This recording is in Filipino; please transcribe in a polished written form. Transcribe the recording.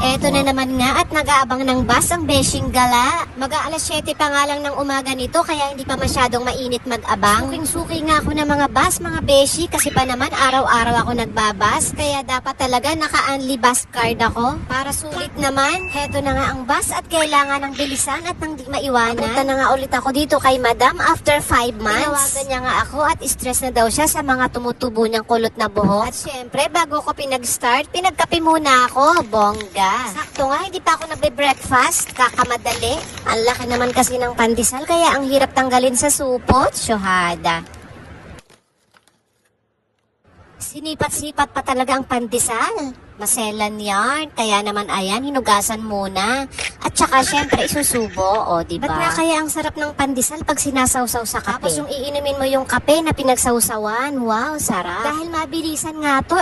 Eto na naman nga at nag-aabang ng bus ang Beshing Gala. Mag-aalas 7 pa nga lang ng umaga nito kaya hindi pa masyadong mainit mag-abang. Suking-suki nga ako ng mga bus, mga Beshi, kasi pa naman araw-araw ako nagbabas. Kaya dapat talaga naka-only bus card ako. Para sulit naman, heto na nga ang bus at kailangan ng bilisan at nang di maiwanan. Punta na nga ulit ako dito kay Madam after 5 months. Tinawagan niya nga ako at stress na daw siya sa mga tumutubo niyang kulot na buhok. At syempre, bago ko pinag-start, pinagkape muna ako, bongga. Sakto nga, hindi pa ako nagbe-breakfast, kakamadali. Ang laki naman kasi ng pandesal, kaya ang hirap tanggalin sa supot, syuhada. Sinipat-sipat pa talaga ang pandesal. Maselan yarn, kaya naman ayan, hinugasan muna. At saka syempre isusubo, o diba? Ba't nga kaya ang sarap ng pandesal pag sinasawsaw sa kape? Tapos yung iinumin mo yung kape na pinagsawsawan, wow, sarap. Dahil mabilisan nga to,